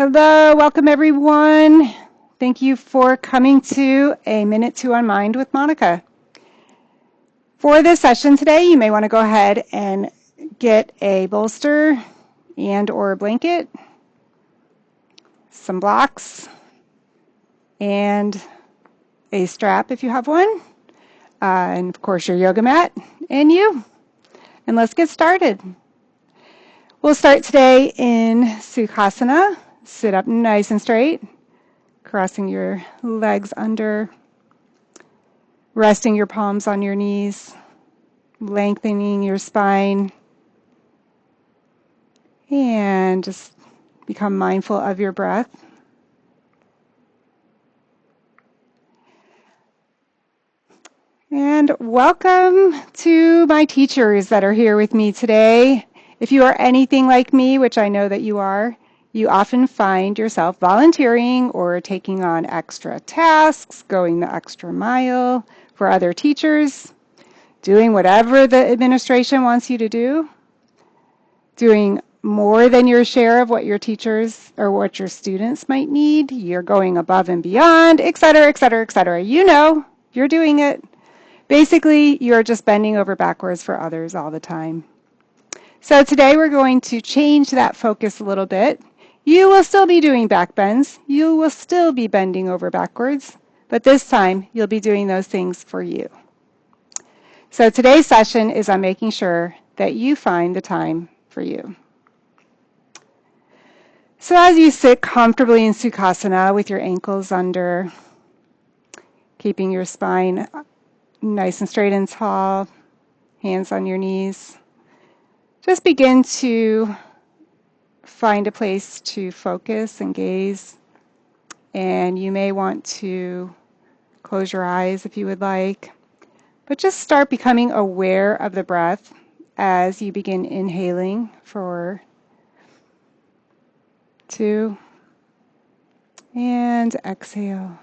Hello, welcome everyone. Thank you for coming to A Minute to Unwind with Monica. For this session today, you may want to go ahead and get a bolster and or a blanket, some blocks, and a strap if you have one, and of course your yoga mat and you. And let's get started. We'll start today in Sukhasana. Sit up nice and straight, crossing your legs under, resting your palms on your knees, lengthening your spine, and just become mindful of your breath. And welcome to my teachers that are here with me today. If you are anything like me, which I know that you are, you often find yourself volunteering or taking on extra tasks, going the extra mile for other teachers, doing whatever the administration wants you to do, doing more than your share of what your teachers or what your students might need. You're going above and beyond, et cetera, et cetera, et cetera. You know, you're doing it. Basically, you're just bending over backwards for others all the time. So today we're going to change that focus a little bit. You will still be doing back bends. You will still be bending over backwards, but this time you'll be doing those things for you. So today's session is on making sure that you find the time for you. So as you sit comfortably in Sukhasana with your ankles under, keeping your spine nice and straight and tall, hands on your knees, just begin to find a place to focus and gaze. And you may want to close your eyes if you would like, but just start becoming aware of the breath as you begin inhaling for 2, and exhale.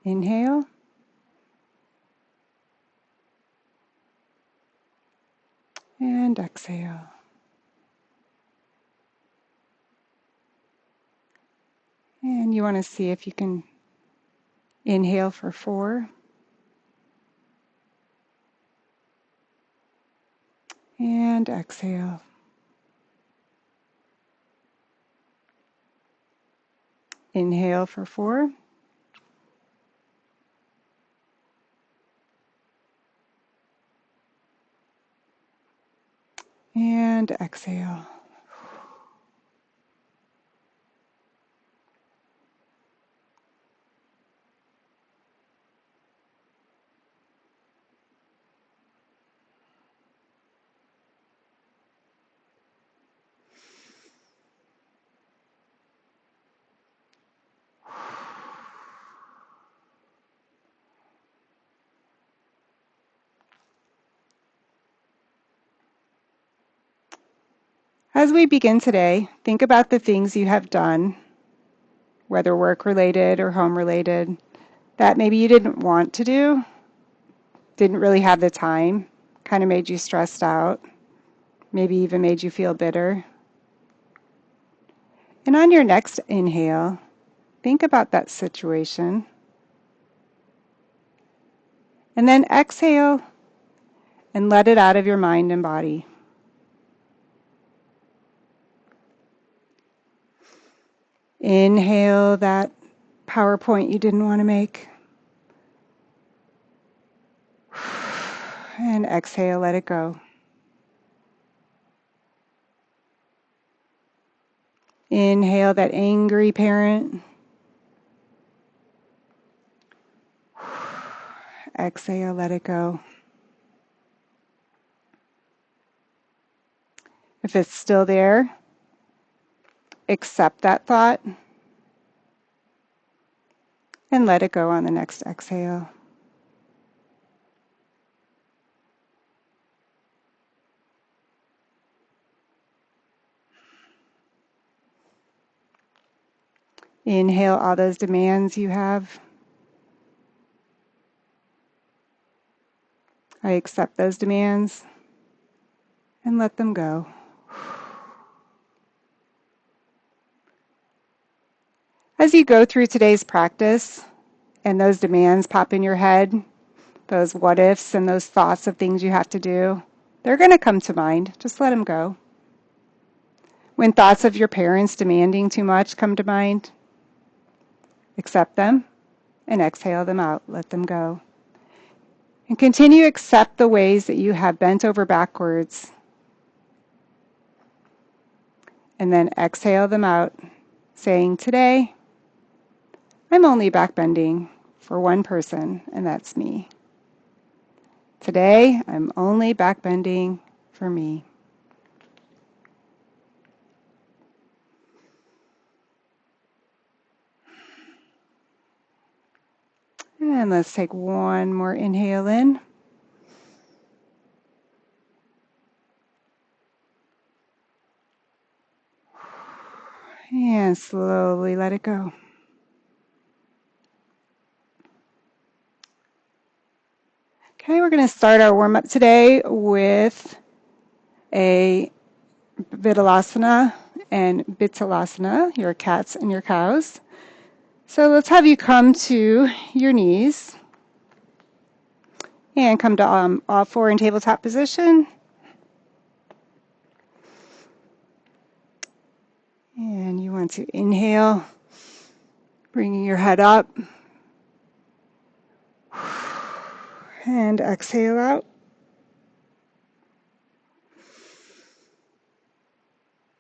Inhale. And exhale. And you want to see if you can inhale for 4. And exhale. Inhale for 4. And exhale. As we begin today, think about the things you have done, whether work-related or home-related, that maybe you didn't want to do, didn't really have the time, kind of made you stressed out, maybe even made you feel bitter. And on your next inhale, think about that situation. And then exhale and let it out of your mind and body. Inhale that PowerPoint you didn't want to make. And exhale, let it go. Inhale that angry parent. Exhale, let it go. If it's still there, accept that thought and let it go on the next exhale. Inhale all those demands you have. I accept those demands and let them go. As you go through today's practice and those demands pop in your head, those what ifs and those thoughts of things you have to do, they're going to come to mind. Just let them go. When thoughts of your parents demanding too much come to mind, accept them and exhale them out. Let them go. And continue to accept the ways that you have bent over backwards. And then exhale them out, saying, today, I'm only backbending for one person, and that's me. Today, I'm only backbending for me. And let's take one more inhale in. And slowly let it go. Okay, we're going to start our warm-up today with a Vidalasana and Bitsalasana, your cats and your cows. So let's have you come to your knees and come to all four in tabletop position. And you want to inhale, bringing your head up, and exhale out.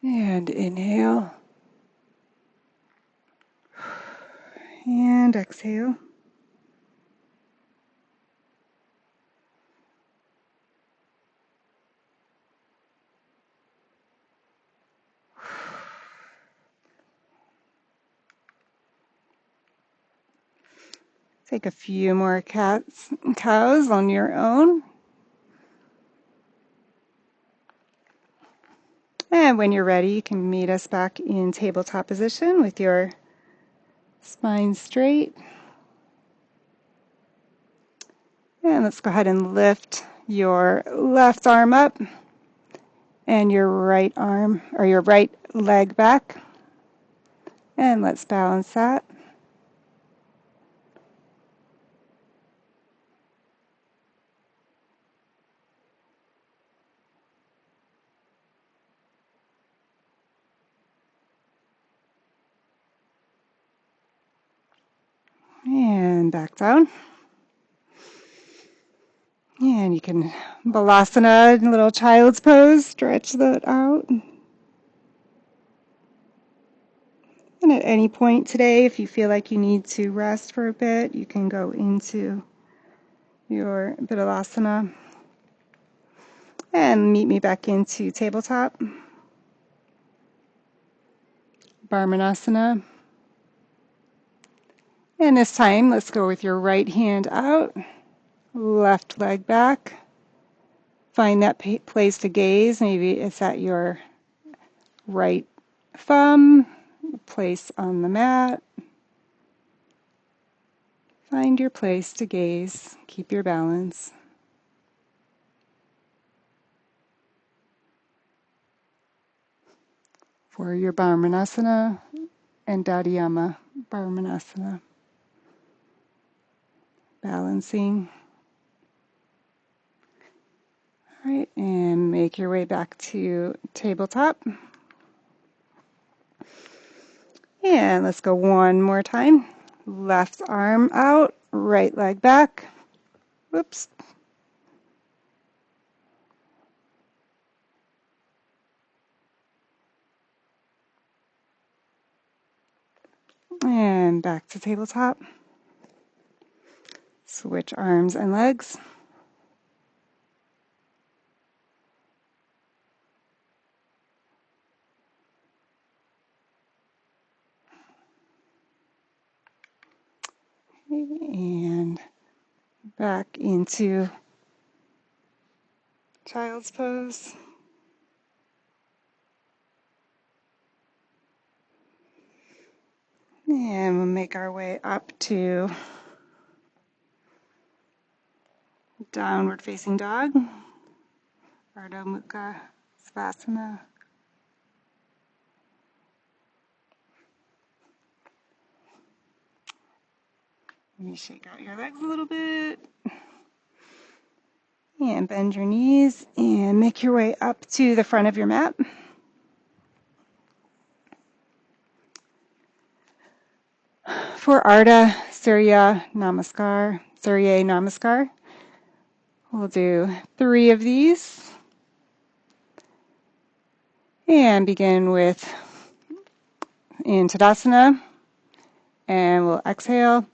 And inhale, and exhale. Take a few more cats and cows on your own. And when you're ready, you can meet us back in tabletop position with your spine straight. And let's go ahead and lift your left arm up and your right arm or your right leg back. And let's balance that. And back down. And you can Balasana, little child's pose, stretch that out. And at any point today, if you feel like you need to rest for a bit, you can go into your Vidalasana and meet me back into tabletop. Varmanasana. And this time, let's go with your right hand out, left leg back. Find that place to gaze. Maybe it's at your right thumb, place on the mat. Find your place to gaze. Keep your balance. For your Varmanasana and Dadhyama Varmanasana. Balancing. All right, and make your way back to tabletop. And let's go one more time. Left arm out, right leg back. Whoops. And back to tabletop. Switch arms and legs. And back into child's pose. And we'll make our way up to downward facing dog. Ardha Mukha Svasana. Maybe shake out your legs a little bit. And bend your knees and make your way up to the front of your mat. For Ardha Surya Namaskar, we'll do 3 of these. And begin with in Tadasana. And we'll exhale.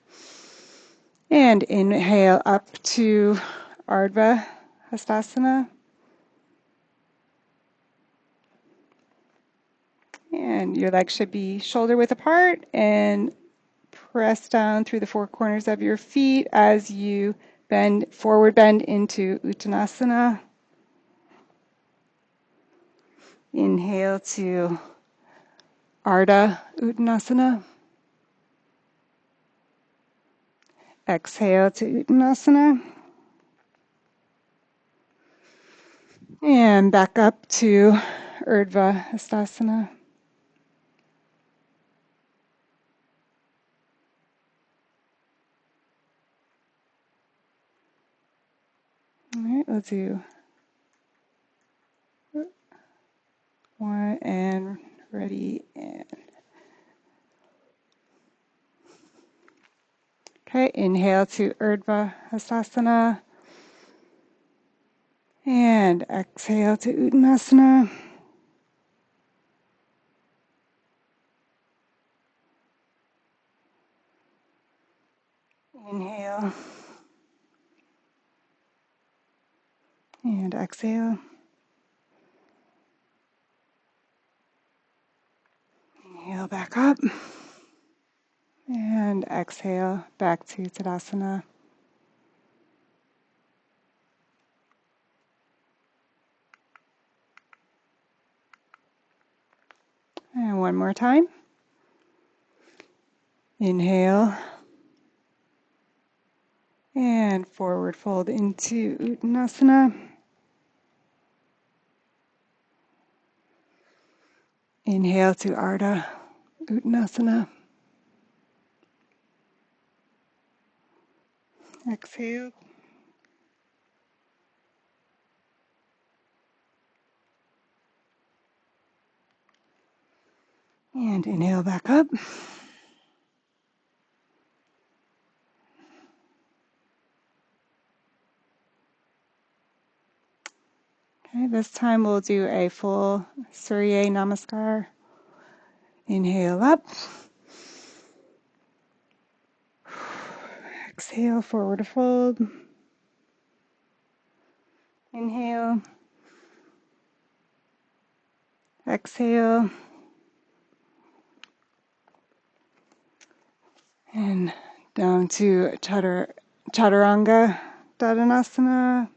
And inhale up to Ardha Hastasana. And your legs should be shoulder width apart, and press down through the 4 corners of your feet as you forward bend into Uttanasana. Inhale to Ardha Uttanasana. Exhale to Uttanasana. And back up to Urdhva Hastasana. All right, let's do 1 and ready and okay, inhale to Urdhva Hastasana. And exhale to Uttanasana. Inhale. And exhale. Inhale back up. And exhale back to Tadasana. And one more time. Inhale. And forward fold into Uttanasana. Inhale to Ardha Uttanasana. Exhale. And inhale back up. Okay, this time we'll do a full Surya Namaskar. Inhale up. Exhale, forward fold. Inhale. Exhale. And down to Chaturanga Dandasana.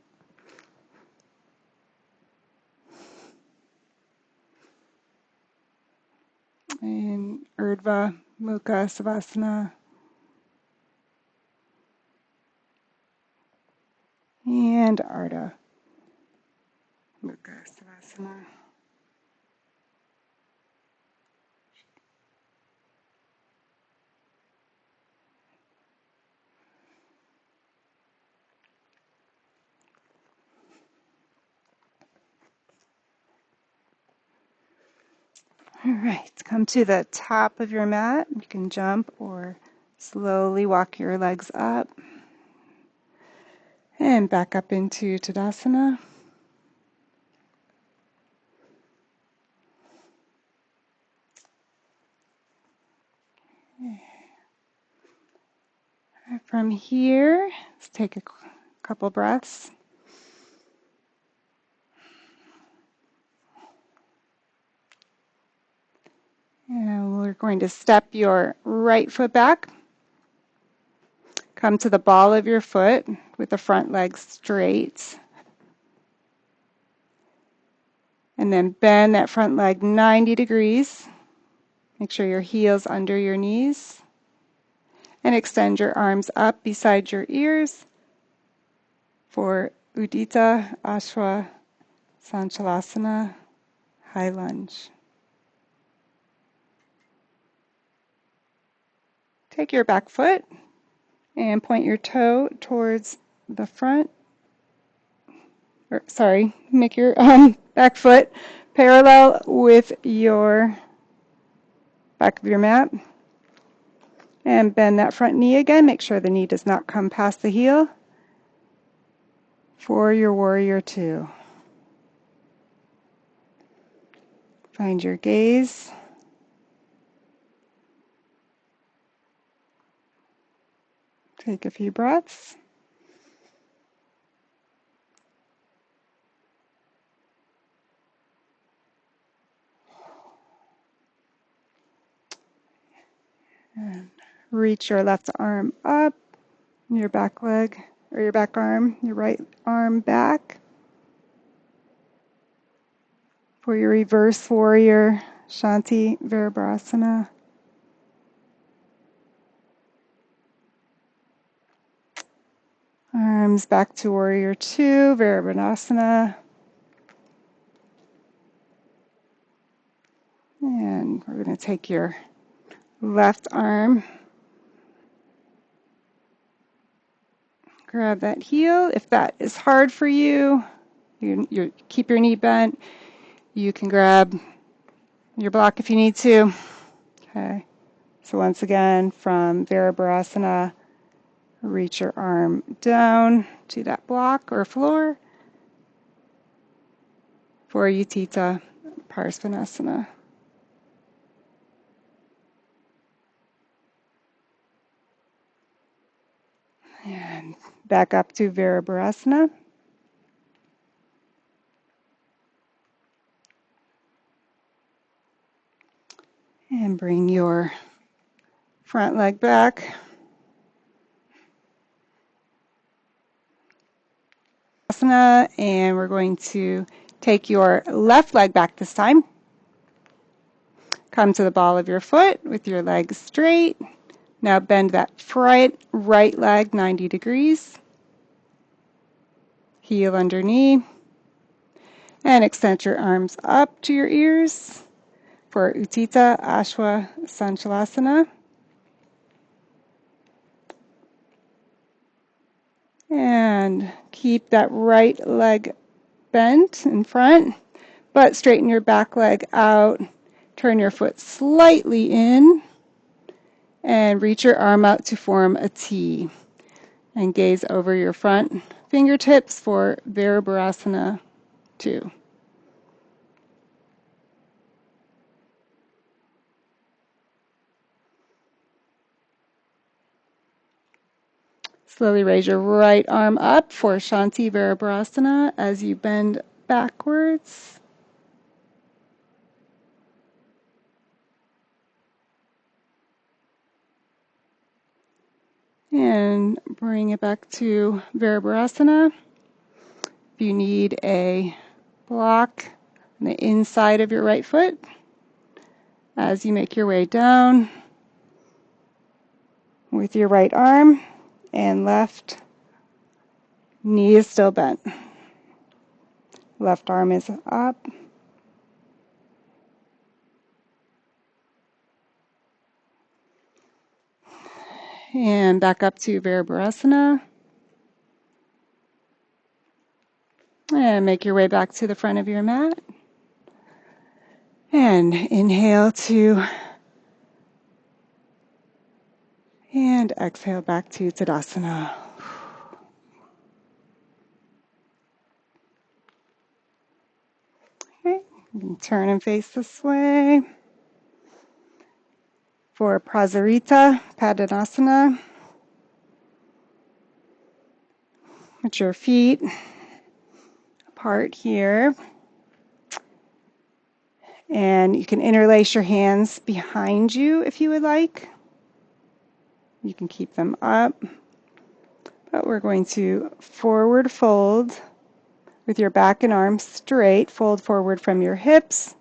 And Urdhva Mukha Savasana. And Ardha Mukha Savasana. All right, come to the top of your mat. You can jump or slowly walk your legs up. And back up into Tadasana. From here, let's take a couple breaths. And we're going to step your right foot back. Come to the ball of your foot with the front leg straight. And then bend that front leg 90 degrees. Make sure your heel's under your knees. And extend your arms up beside your ears for Udita Ashwa Sanchalasana, high lunge. Take your back foot And point your toe towards the front. Or, sorry, make your back foot parallel with your back of your mat. And bend that front knee again. Make sure the knee does not come past the heel for your warrior two. Find your gaze. Take a few breaths. And reach your left arm up, your back leg, or your back arm, your right arm back for your reverse warrior, Shanti Virabhadrasana. Arms back to warrior two, Virabhadrasana. And we're going to take your left arm, grab that heel. If that is hard for you, you keep your knee bent. You can grab your block if you need to. Okay. So once again, from Virabhadrasana, reach your arm down to that block or floor for Utthita Parsvanasana. And back up to Virabhadrasana. And bring your front leg back. And we're going to take your left leg back this time. Come to the ball of your foot with your legs straight. Now bend that right leg 90 degrees. Heel under knee. And extend your arms up to your ears for Utthita Ashwa Sanchalasana. And keep that right leg bent in front, but straighten your back leg out. Turn your foot slightly in and reach your arm out to form a T. And gaze over your front fingertips for Virabhadrasana 2. Slowly raise your right arm up for Shanti Virabhadrasana as you bend backwards. And bring it back to Virabhadrasana. If you need a block on the inside of your right foot, as you make your way down with your right arm and left knee is still bent. Left arm is up. And back up to Virabhadrasana. And make your way back to the front of your mat. And inhale to, and exhale back to Tadasana. Okay, you can turn and face this way. For Prasarita Paddanasana, put your feet apart here. And you can interlace your hands behind you if you would like. You can keep them up. But we're going to forward fold with your back and arms straight. Fold forward from your hips.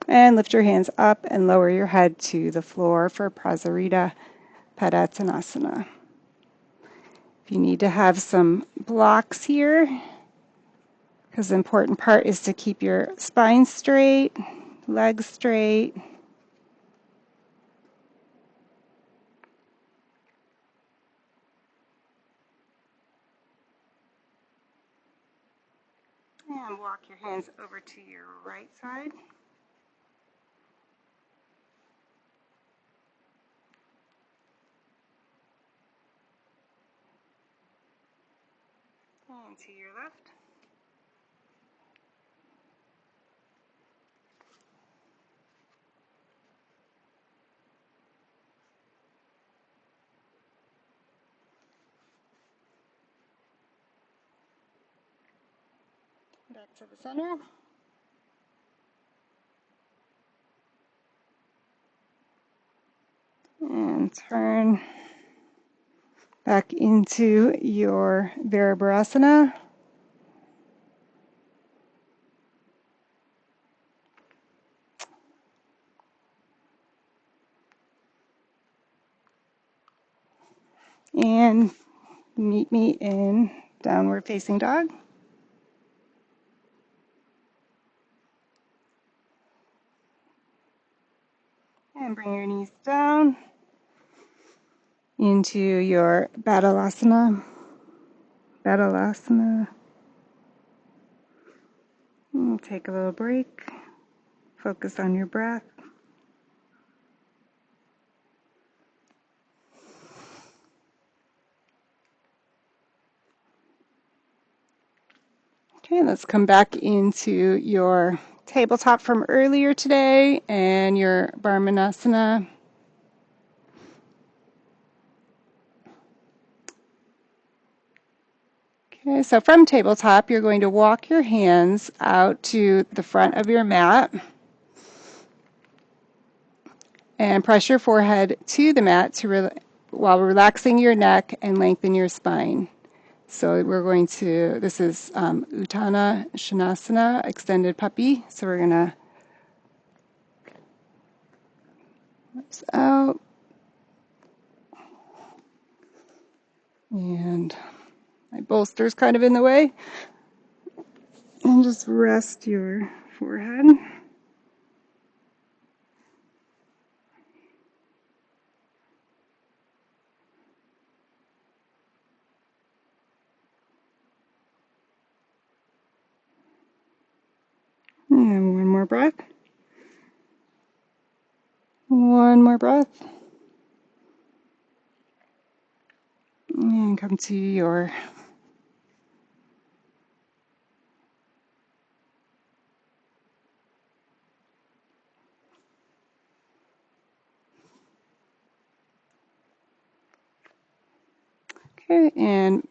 And lift your hands up and lower your head to the floor for Prasarita Paddanasana. If you need to have some blocks here, because the important part is to keep your spine straight, legs straight. and walk your hands over to your right side. And to your left. Back to the center. And turn back into your Virabhadrasana. And meet me in downward facing dog. And bring your knees down into your Baddhalasana. And take a little break. Focus on your breath. Okay, let's come back into your tabletop from earlier today and your Brahmanasana. Okay, so from tabletop, you're going to walk your hands out to the front of your mat and press your forehead to the mat while relaxing your neck and lengthen your spine. So we're going to, this is Uttanasana Shanasana, extended puppy. So we're going to lips out and my bolster's kind of in the way. And just rest your forehead. And one more breath. One more breath. And come to your okay, and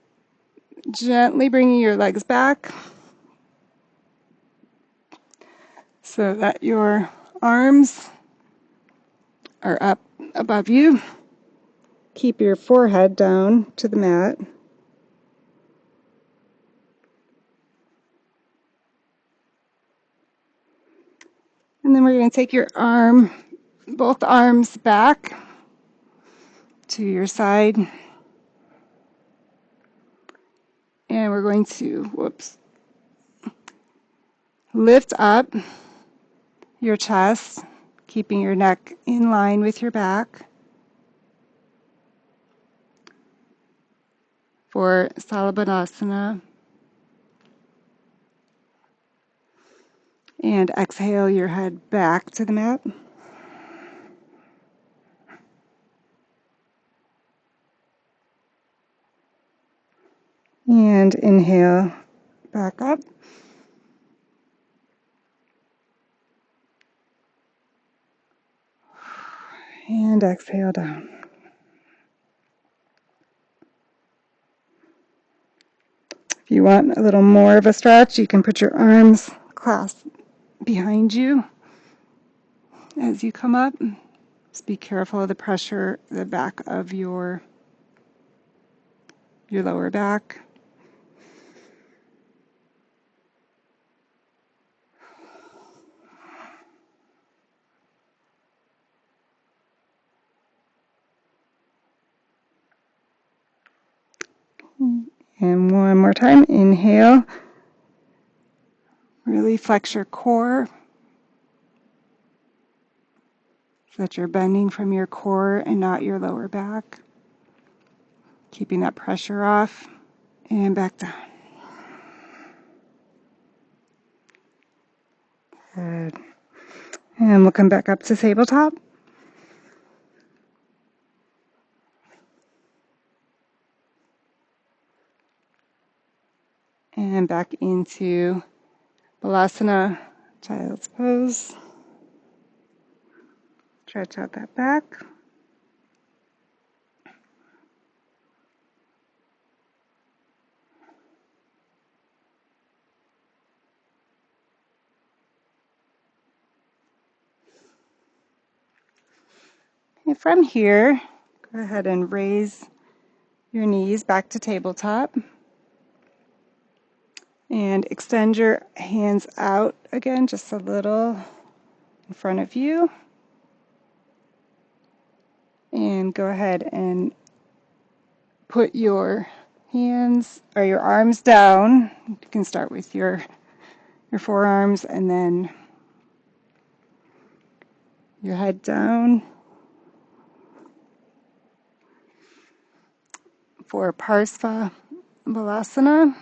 gently bringing your legs back so that your arms are up above you. Keep your forehead down to the mat. And then we're going to take your both arms back to your side. And we're going to, lift up your chest, keeping your neck in line with your back for Salabhanasana. And exhale your head back to the mat. And inhale back up. And exhale down. If you want a little more of a stretch, you can put your arms clasped behind you as you come up. Just be careful of the pressure, the back of your lower back. And one more time, inhale. Really flex your core so that you're bending from your core and not your lower back. Keeping that pressure off and back down. Good. And we'll come back up to tabletop. And back into Balasana, Child's Pose. Stretch out that back. And from here, go ahead and raise your knees back to tabletop. And extend your hands out again, just a little in front of you. And go ahead and put your hands or your arms down. You can start with your forearms and then your head down. For Parsva Balasana,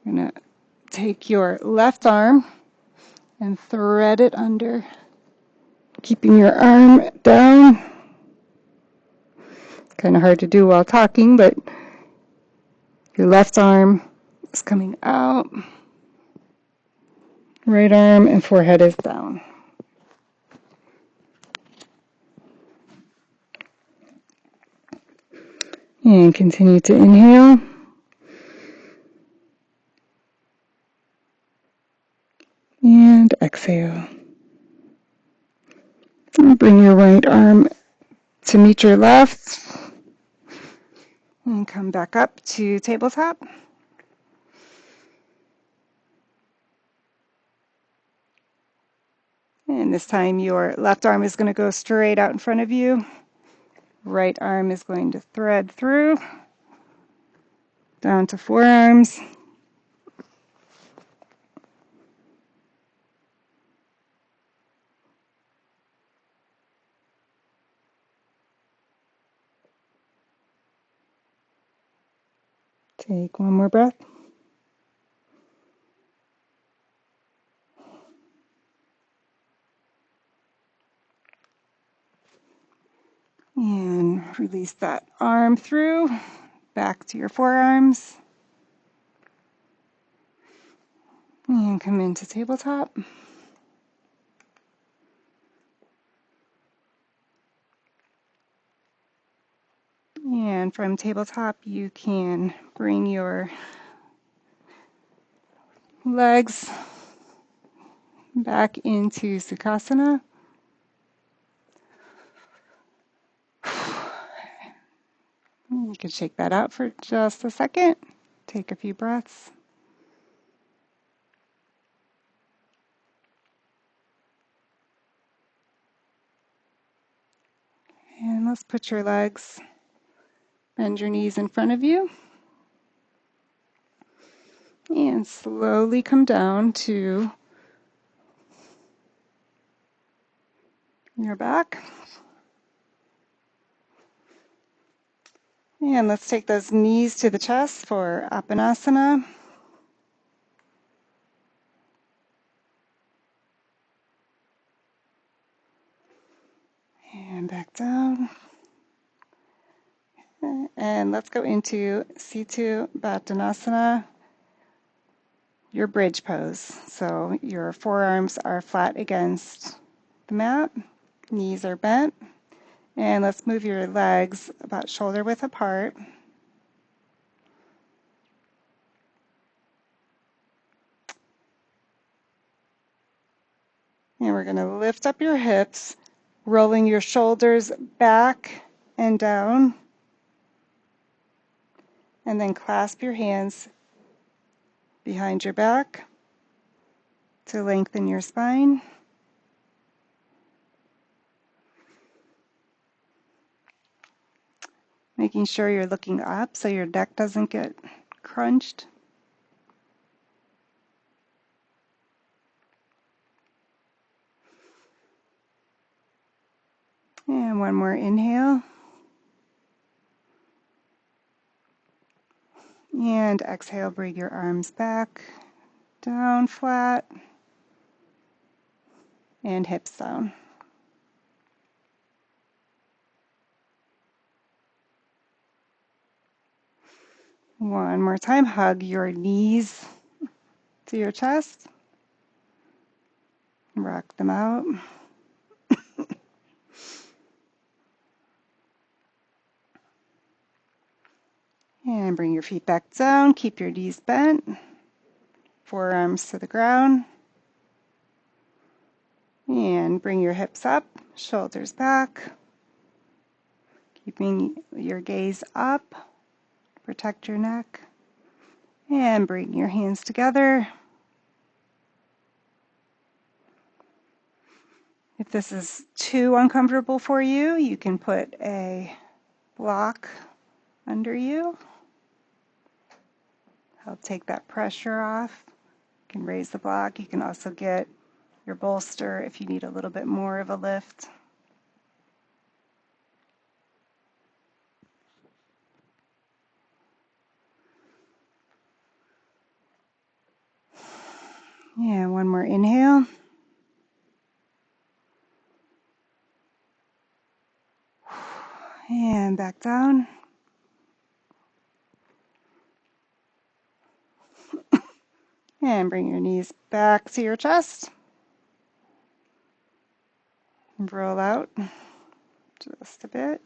we're going to take your left arm and thread it under, keeping your arm down. Kind of hard to do while talking, but your left arm is coming out. Right arm and forehead is down. And continue to inhale. And exhale. And bring your right arm to meet your left. And come back up to tabletop. And this time your left arm is going to go straight out in front of you. Right arm is going to thread through. Down to forearms. Take one more breath. And release that arm through, back to your forearms. And come into tabletop. And from tabletop, you can bring your legs back into Sukhasana. You can shake that out for just a second. Take a few breaths. And let's put your legs, bend your knees in front of you. And slowly come down to your back. And let's take those knees to the chest for Apanasana. And back down. And let's go into Situ Battanasana, your bridge pose. So your forearms are flat against the mat, knees are bent. And let's move your legs about shoulder width apart. And we're going to lift up your hips, rolling your shoulders back and down. And then clasp your hands behind your back to lengthen your spine. Making sure you're looking up so your neck doesn't get crunched. And one more inhale. And exhale, bring your arms back, down flat. and hips down. One more time, hug your knees to your chest. Rock them out. And bring your feet back down. Keep your knees bent. Forearms to the ground. And bring your hips up, shoulders back. Keeping your gaze up. Protect your neck. And bring your hands together. If this is too uncomfortable for you, you can put a block under you. Help take that pressure off. You can raise the block. You can also get your bolster if you need a little bit more of a lift. Yeah, one more inhale. And back down. And bring your knees back to your chest. And roll out just a bit.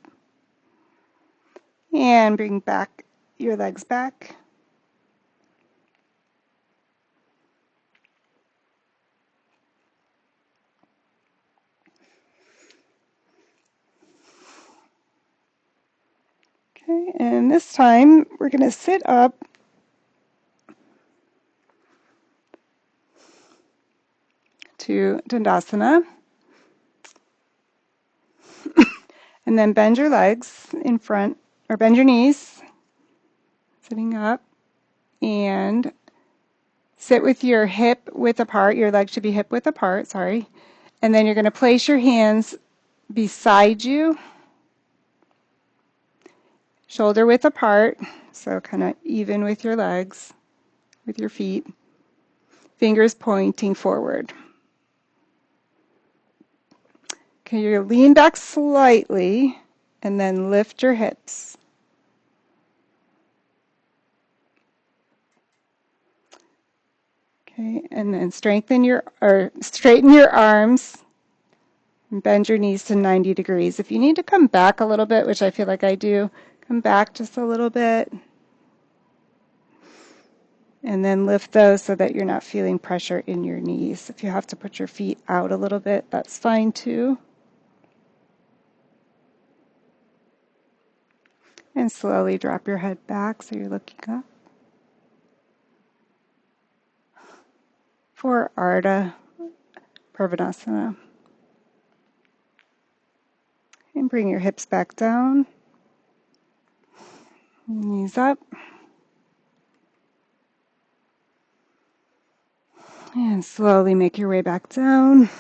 And bring back your legs back. Okay, and this time we're going to sit up to Dandasana. And then bend your legs in front, or bend your knees, sitting up, and sit with your hip width apart. Your legs should be hip width apart, sorry. And then you're going to place your hands beside you, shoulder width apart, so kind of even with your legs, with your feet, fingers pointing forward. Okay, you're going to lean back slightly and then lift your hips. Okay, and then straighten your arms and bend your knees to 90 degrees. If you need to come back a little bit, which I feel like I do, come back just a little bit. And then lift those so that you're not feeling pressure in your knees. If you have to put your feet out a little bit, that's fine too. And slowly drop your head back so you're looking up. For Ardha Purvanasana. And bring your hips back down. Knees up. And slowly make your way back down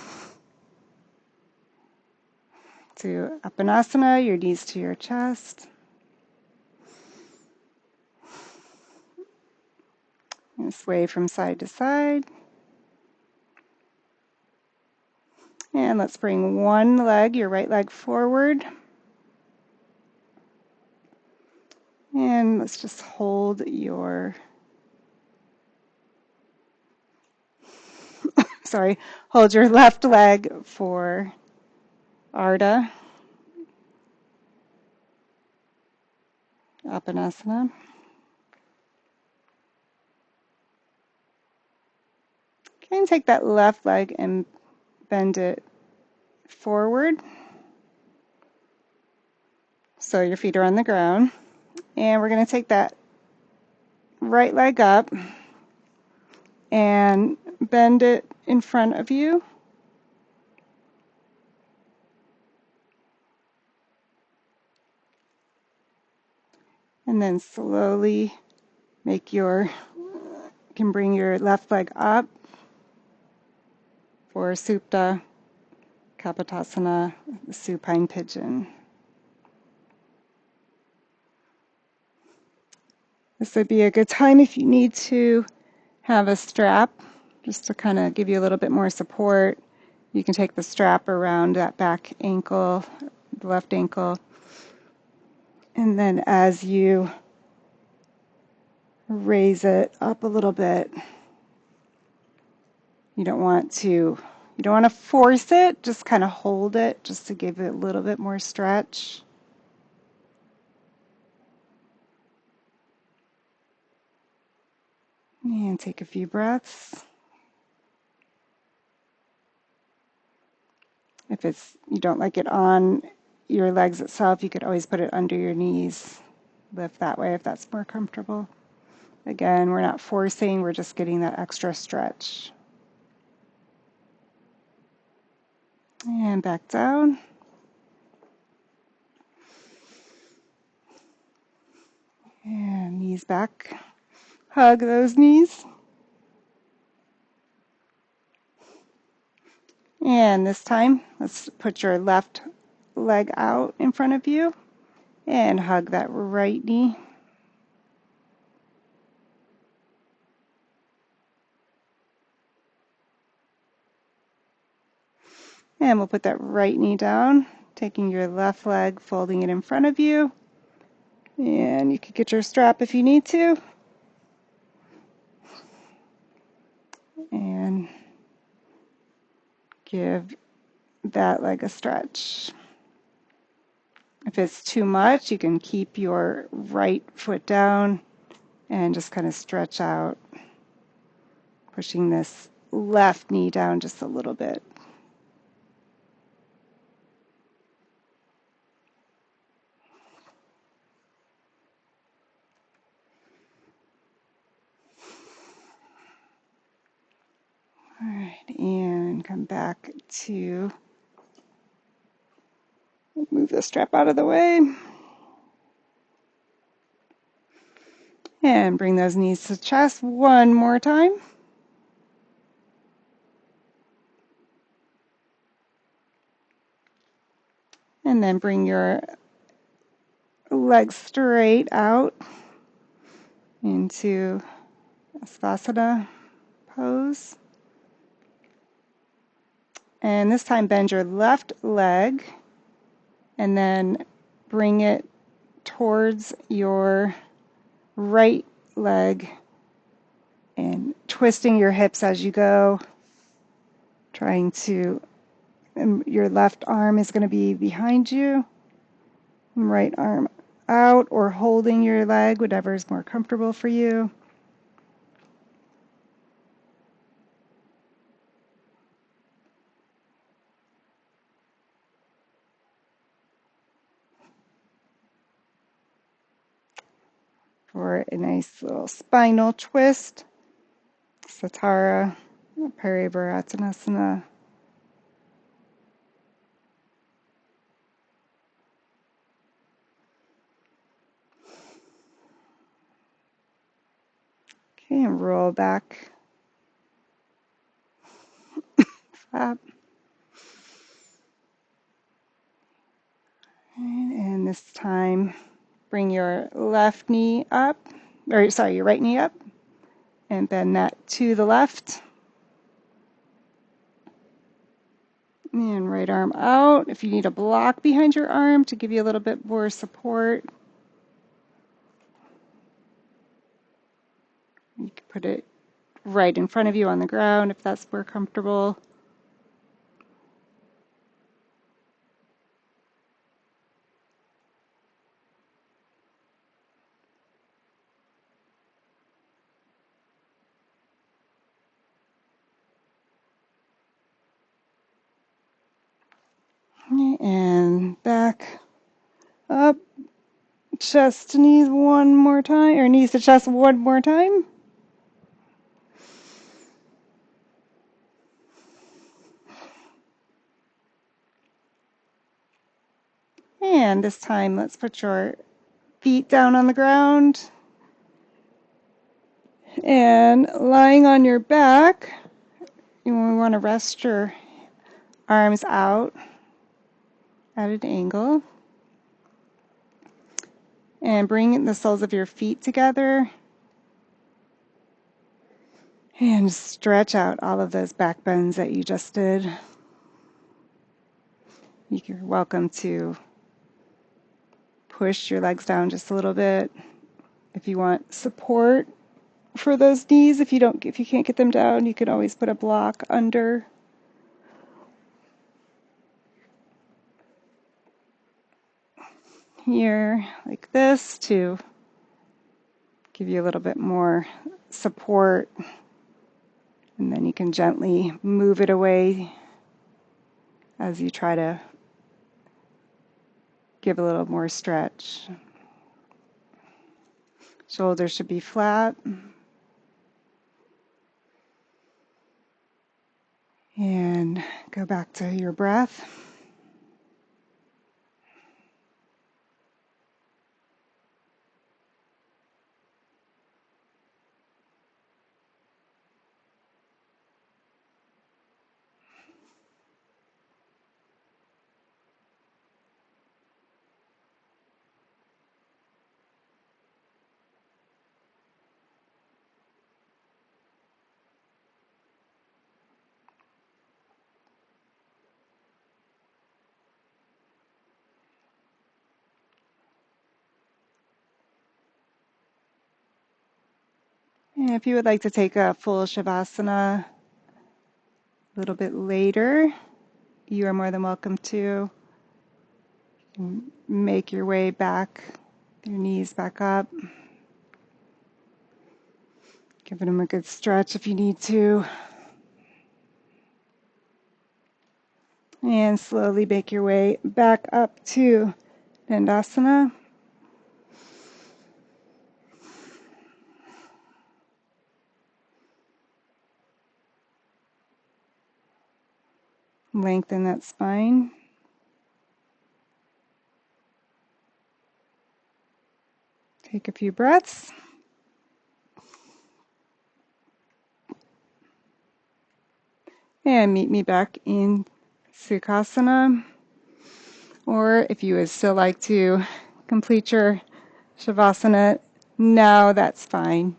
to Apanasana, your knees to your chest. And sway from side to side. And let's bring one leg, your right leg forward. And let's just hold your, hold your left leg for Ardha Apanasana. Okay, and take that left leg and bend it forward. So your feet are on the ground. And we're going to take that right leg up and bend it in front of you. And then slowly you can bring your left leg up for Supta Kapotasana, the supine pigeon. This would be a good time if you need to have a strap, just to kind of give you a little bit more support You can take the strap around that back ankle, the left ankle, and then as you raise it up a little bit, you don't want to force it, just kind of hold it just to give it a little bit more stretch. And take a few breaths. If you don't like it on your legs itself, you could always put it under your knees. Lift that way if that's more comfortable. Again, we're not forcing, we're just getting that extra stretch. And back down. And knees back. Hug those knees. And this time, let's put your left leg out in front of you and hug that right knee. And we'll put that right knee down, taking your left leg, folding it in front of you. And you could get your strap if you need to. And give that leg a stretch. If it's too much, you can keep your right foot down and just kind of stretch out, pushing this left knee down just a little bit. All right, and come back to move the strap out of the way. And bring those knees to chest one more time. And then bring your legs straight out into Sthasana pose. And this time bend your left leg and then bring it towards your right leg and twisting your hips as you go, trying to, your left arm is going to be behind you, right arm out or holding your leg, whatever is more comfortable for you. For a nice little spinal twist, Satara, Parivaratanasana. Okay, and roll back. Up. And this time, bring your left knee up, or sorry, your right knee up, and bend that to the left. And right arm out. If you need a block behind your arm to give you a little bit more support, you can put it right in front of you on the ground if that's more comfortable. And back up, chest to knees one more time, or knees to chest one more time. And this time, let's put your feet down on the ground. And lying on your back, you want to rest your arms out at an angle. And bring the soles of your feet together. And stretch out all of those back bends that you just did. You're welcome to push your legs down just a little bit. If you want support for those knees, if you can't get them down, you can always put a block under. Here, like this, to give you a little bit more support. And then you can gently move it away as you try to give a little more stretch. Shoulders should be flat. And go back to your breath. And if you would like to take a full Shavasana a little bit later, you are more than welcome to. Make your way back, your knees back up. Giving them a good stretch if you need to. And slowly make your way back up to Dandasana. Lengthen that spine. Take a few breaths. And meet me back in Sukhasana. Or if you would still like to complete your Shavasana now, that's fine.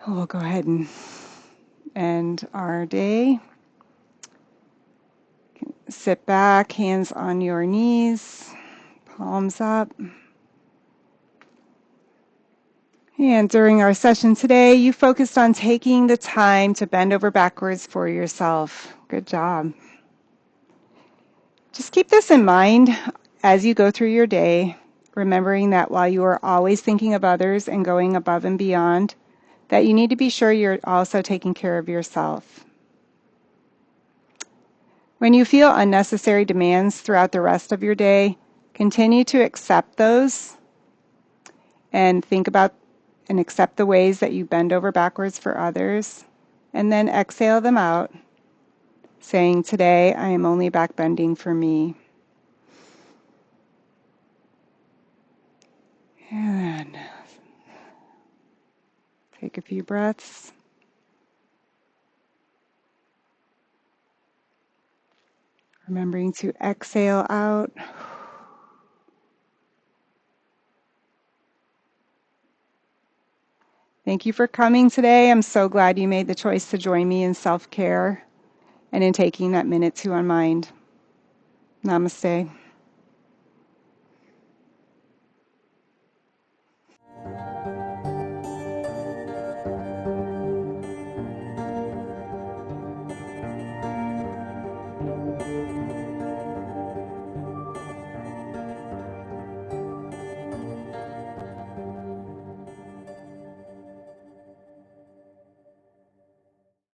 We'll go ahead and end our day. Sit back, hands on your knees, palms up. And during our session today, you focused on taking the time to bend over backwards for yourself. Good job. Just keep this in mind as you go through your day, remembering that while you are always thinking of others and going above and beyond, that you need to be sure you're also taking care of yourself. When you feel unnecessary demands throughout the rest of your day, continue to accept those and think about and accept the ways that you bend over backwards for others, and then exhale them out, saying, today I am only back bending for me. And take a few breaths. Remembering to exhale out. Thank you for coming today. I'm so glad you made the choice to join me in self-care and in taking that minute to unwind. Namaste.